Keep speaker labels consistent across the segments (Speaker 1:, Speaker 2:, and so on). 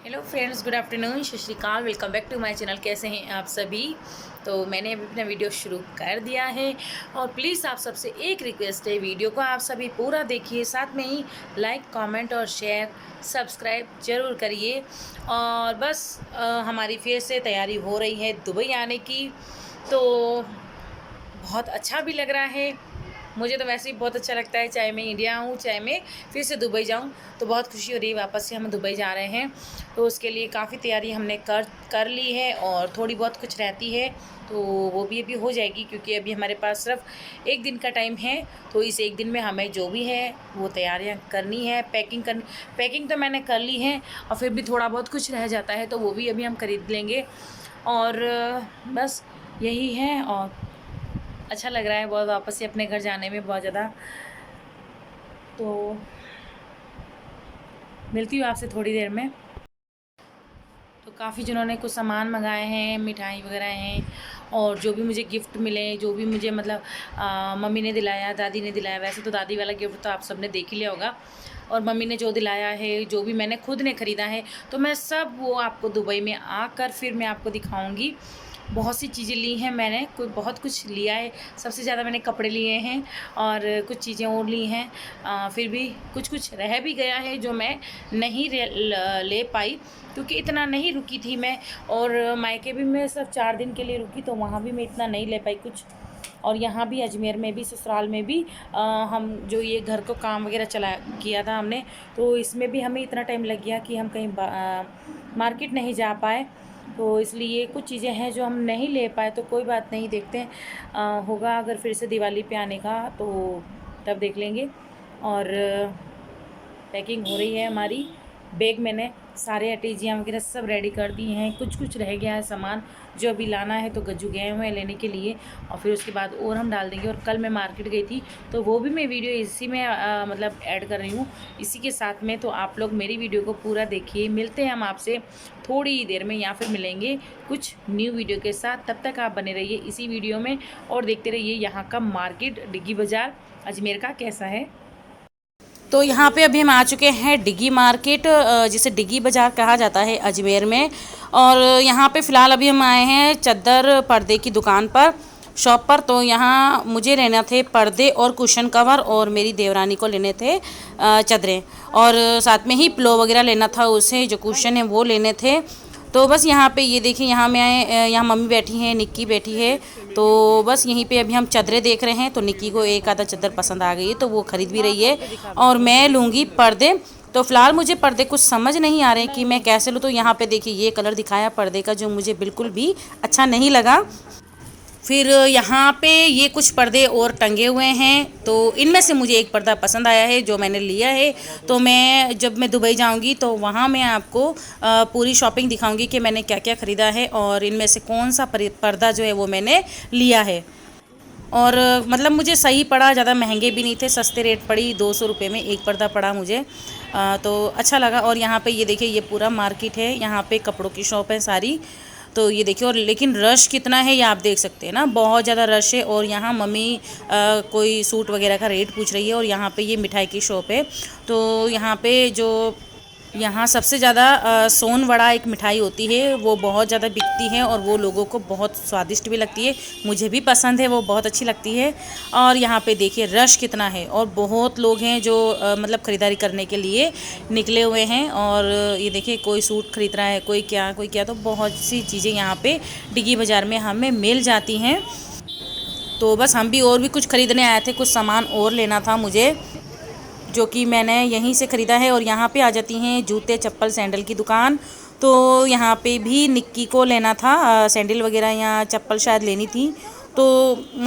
Speaker 1: Hello friends, good afternoon, Sat Sri Akal. Welcome back to my channel. कैसे हैं आप सभी? तो मैंने अभी अपना वीडियो शुरू कर दिया है और प्लीज़ आप सबसे एक रिक्वेस्ट है, वीडियो को आप सभी पूरा देखिए, साथ में ही लाइक, कमेंट और शेयर, सब्सक्राइब ज़रूर करिए। और बस हमारी फिर से तैयारी हो रही है दुबई आने की, तो बहुत अच्छा भी लग रहा है। मुझे तो वैसे ही बहुत अच्छा लगता है, चाहे मैं इंडिया हूँ चाहे मैं फिर से दुबई जाऊँ, तो बहुत खुशी हो रही है। वापस से हम दुबई जा रहे हैं, तो उसके लिए काफ़ी तैयारी हमने कर ली है और थोड़ी बहुत कुछ रहती है, तो वो भी अभी हो जाएगी, क्योंकि अभी हमारे पास सिर्फ एक दिन का टाइम है। तो इस एक दिन में हमें जो भी है वो तैयारियाँ करनी है, पैकिंग तो मैंने कर ली है, और फिर भी थोड़ा बहुत कुछ रह जाता है, तो वो भी अभी हम खरीद लेंगे। और बस यही है। और अच्छा लग रहा है बहुत वापस से अपने घर जाने में, बहुत ज़्यादा। तो मिलती हूँ आपसे थोड़ी देर में। तो काफ़ी जिन्होंने कुछ सामान मंगाए हैं, मिठाई वगैरह हैं, और जो भी मुझे गिफ्ट मिले, जो भी मुझे मतलब मम्मी ने दिलाया, दादी ने दिलाया। वैसे तो दादी वाला गिफ्ट तो आप सबने देख ही लिया होगा, और मम्मी ने जो दिलाया है, जो भी मैंने खुद ने ख़रीदा है, तो मैं सब वो आपको दुबई में आकर फिर मैं आपको दिखाऊंगी। बहुत सी चीज़ें ली हैं मैंने, बहुत कुछ लिया है। सबसे ज़्यादा मैंने कपड़े लिए हैं और कुछ चीज़ें और ली हैं। फिर भी कुछ कुछ रह भी गया है जो मैं नहीं ले पाई, क्योंकि इतना नहीं रुकी थी मैं। और मायके भी मैं सिर्फ 4 दिन के लिए रुकी, तो वहाँ भी मैं इतना नहीं ले पाई कुछ। और यहाँ भी अजमेर में भी, ससुराल में भी हम जो ये घर को काम वगैरह चला किया था हमने, तो इसमें भी हमें इतना टाइम लग गया कि हम कहीं मार्केट नहीं जा पाए। तो इसलिए कुछ चीज़ें हैं जो हम नहीं ले पाए, तो कोई बात नहीं, देखते हैं होगा अगर फिर से दिवाली पे आने का, तो तब देख लेंगे। और पैकिंग हो रही है हमारी। बैग मैंने सारे अटैचियाँ वगैरह सब रेडी कर दी हैं। कुछ कुछ रह गया है सामान जो अभी लाना है, तो गज्जू गए हुए हैं लेने के लिए, और फिर उसके बाद और हम डाल देंगे। और कल मैं मार्केट गई थी, तो वो भी मैं वीडियो इसी में मतलब ऐड कर रही हूँ इसी के साथ में। तो आप लोग मेरी वीडियो को पूरा देखिए। मिलते हैं हम आपसे थोड़ी देर में, या फिर मिलेंगे कुछ न्यू वीडियो के साथ। तब तक आप बने रहिए इसी वीडियो में और देखते रहिए यहाँ का मार्केट, डिग्गी बाज़ार अजमेर का कैसा है। तो यहाँ पे अभी हम आ चुके हैं डिग्गी मार्केट, जिसे डिग्गी बाज़ार कहा जाता है अजमेर में। और यहाँ पे फ़िलहाल अभी हम आए हैं चादर पर्दे की दुकान पर, शॉप पर। तो यहाँ मुझे लेना थे पर्दे और कुशन कवर, और मेरी देवरानी को लेने थे चादरें, और साथ में ही पिलो वगैरह लेना था उसे, जो कुशन है वो लेने थे। तो बस यहाँ पे ये देखिए, यहाँ मैं यहाँ मम्मी बैठी हैं, निक्की बैठी है। तो बस यहीं पे अभी हम चादरें देख रहे हैं। तो निक्की को एक आधा चादर पसंद आ गई है, तो वो ख़रीद भी रही है, और मैं लूँगी पर्दे। तो फ़िलहाल मुझे पर्दे कुछ समझ नहीं आ रहे कि मैं कैसे लूँ। तो यहाँ पे देखिए ये कलर दिखाया पर्दे का, जो मुझे बिल्कुल भी अच्छा नहीं लगा। फिर यहाँ पे ये कुछ पर्दे और टंगे हुए हैं, तो इनमें से मुझे एक पर्दा पसंद आया है जो मैंने लिया है। तो जब मैं दुबई जाऊँगी तो वहाँ मैं आपको पूरी शॉपिंग दिखाऊँगी कि मैंने क्या क्या ख़रीदा है, और इनमें से कौन सा पर्दा जो है वो मैंने लिया है। और मतलब मुझे सही पड़ा, ज़्यादा महंगे भी नहीं थे, सस्ते रेट पड़ी। 200 रुपये में एक पर्दा पड़ा मुझे, तो अच्छा लगा। और यहाँ पे ये देखिए, ये पूरा मार्केट है, यहाँ पे कपड़ों की शॉप है सारी। तो ये देखिए, और लेकिन रश कितना है ये आप देख सकते हैं ना, बहुत ज़्यादा रश है। और यहाँ मम्मी कोई सूट वगैरह का रेट पूछ रही है, और यहाँ पे ये मिठाई की शॉप है। तो यहाँ पे जो यहाँ सबसे ज़्यादा सोन वड़ा एक मिठाई होती है, वो बहुत ज़्यादा बिकती है, और वो लोगों को बहुत स्वादिष्ट भी लगती है। मुझे भी पसंद है, वो बहुत अच्छी लगती है। और यहाँ पे देखिए रश कितना है, और बहुत लोग हैं जो मतलब ख़रीदारी करने के लिए निकले हुए हैं। और ये देखिए, कोई सूट ख़रीद रहा है, कोई क्या। तो बहुत सी चीज़ें यहाँ पे डिग्गी बाज़ार में हमें मिल जाती हैं। तो बस हम भी और भी कुछ ख़रीदने आए थे, कुछ सामान और लेना था मुझे, जो कि मैंने यहीं से ख़रीदा है। और यहाँ पे आ जाती हैं जूते, चप्पल, सैंडल की दुकान। तो यहाँ पे भी निक्की को लेना था सैंडल वगैरह या चप्पल शायद लेनी थी। तो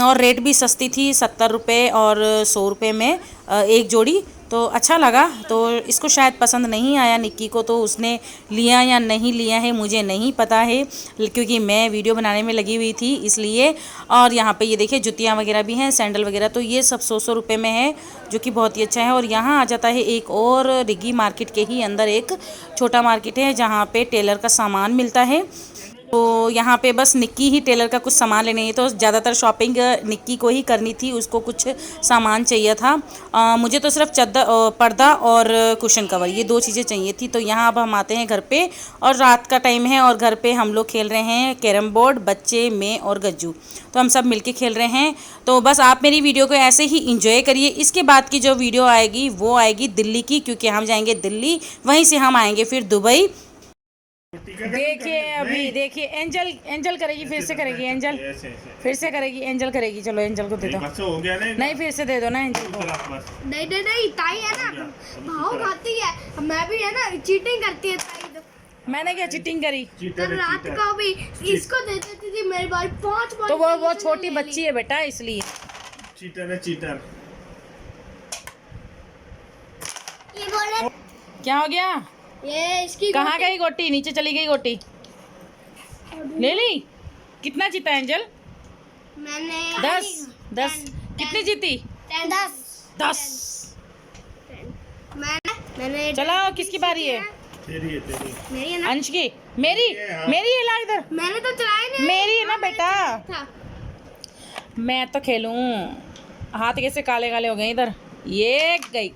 Speaker 1: और रेट भी सस्ती थी, 70 रुपये और 100 रुपये में एक जोड़ी। तो अच्छा लगा। तो इसको शायद पसंद नहीं आया निक्की को, तो उसने लिया या नहीं लिया है मुझे नहीं पता है, क्योंकि मैं वीडियो बनाने में लगी हुई थी इसलिए। और यहाँ पे ये देखिए जुतियाँ वगैरह भी हैं, सैंडल वगैरह, तो ये सब 100 रुपये में है, जो कि बहुत ही अच्छा है। और यहाँ आ जाता है एक और, डिग्गी मार्केट के ही अंदर एक छोटा मार्केट है, जहाँ पे टेलर का सामान मिलता है। तो यहाँ पे बस निक्की ही टेलर का कुछ सामान लेने, तो ज़्यादातर शॉपिंग निक्की को ही करनी थी, उसको कुछ सामान चाहिए था। मुझे तो सिर्फ पर्दा और कुशन कवर, ये 2 चीज़ें चाहिए थी। तो यहाँ अब हम आते हैं घर पे और रात का टाइम है और घर पे हम लोग खेल रहे हैं कैरम बोर्ड, बच्चे, मैं और गज्जू। तो हम सब मिलके खेल रहे हैं। तो बस आप मेरी वीडियो को ऐसे ही इंजॉय करिए। इसके बाद की जो वीडियो आएगी वो आएगी दिल्ली की, क्योंकि हम जाएंगे दिल्ली, वहीं से हम आएंगे फिर दुबई। देखिए अभी देखिए एंजल करेगी, फिर से करेगी एंजल, फिर से करेगी एंजल करेगी। चलो एंजल को दे दो।
Speaker 2: हो गया
Speaker 1: नहीं फिर से दे दो ना एंजल को।
Speaker 3: नहीं ताई है ना, भाव खाती है, मैं भी है ना चीटिंग करती है ताई। तो
Speaker 1: मैंने क्या चीटिंग करी?
Speaker 3: कल रात को भी इसको दे देती थी मेरी बाल 5 बार।
Speaker 1: तो वो छोटी बच्ची है बेटा, इसलिए।
Speaker 2: चीटर है चीटर।
Speaker 3: ये बोले
Speaker 1: क्या हो गया?
Speaker 3: ये इसकी
Speaker 1: कहाँ गई गोटी? नीचे चली गई गोटी। ले ली? कितना जीता एंजल?
Speaker 3: मैंने
Speaker 1: 10 कितनी जीती? 10।
Speaker 3: मैंने
Speaker 1: चलो किसकी बारी है?
Speaker 2: तेरी है तेरी।
Speaker 3: मेरी है ना,
Speaker 1: अंश की। मेरी है, ला इधर।
Speaker 3: मैंने तो चलाई नहीं।
Speaker 1: मेरी है ना बेटा।
Speaker 3: था।
Speaker 1: मैं तो खेलूं। हाथ कैसे काले काले हो गए इधर। ये गई।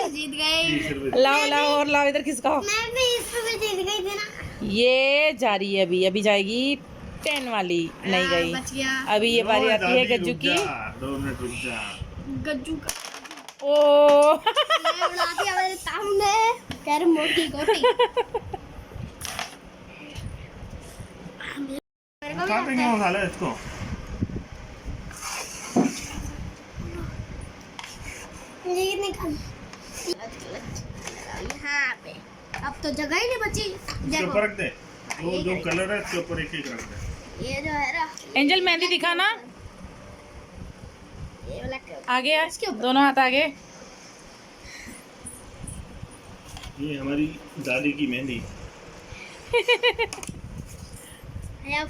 Speaker 3: जीत गई।
Speaker 1: लाओ और लाओ इधर खिसकाओ।
Speaker 3: मैं भी इसमें जीत गई थी ना।
Speaker 1: ये जा रही है अभी जाएगी 10 वाली। नहीं गई।
Speaker 3: बच गया।
Speaker 1: अभी ये बारी आती है गज्जू की।
Speaker 2: 2 मिनट रुक जा।
Speaker 3: गज्जू का
Speaker 1: ओ
Speaker 3: मैं उड़ा दिया मेरे सामने। कैरम बोर्ड की गोटी।
Speaker 2: उठा देंगे वो साले इसको।
Speaker 3: ये निकाल। यहाँ पे अब तो जगह ही नहीं बची।
Speaker 2: इसके ऊपर रख दे। जो कलर है इसके ऊपर एक रख दे।
Speaker 3: ये जो है ना,
Speaker 1: एंजल मेहंदी दिखाना।
Speaker 3: ये वाला
Speaker 1: आगे आ, दोनों हाथ आगे।
Speaker 2: ये हमारी दादी की मेहंदी।
Speaker 3: है। अब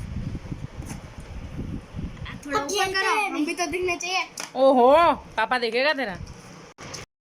Speaker 3: थोड़ा ऊपर करो, हम भी तो दिखने चाहिए।
Speaker 1: ओहो पापा देखेगा तेरा।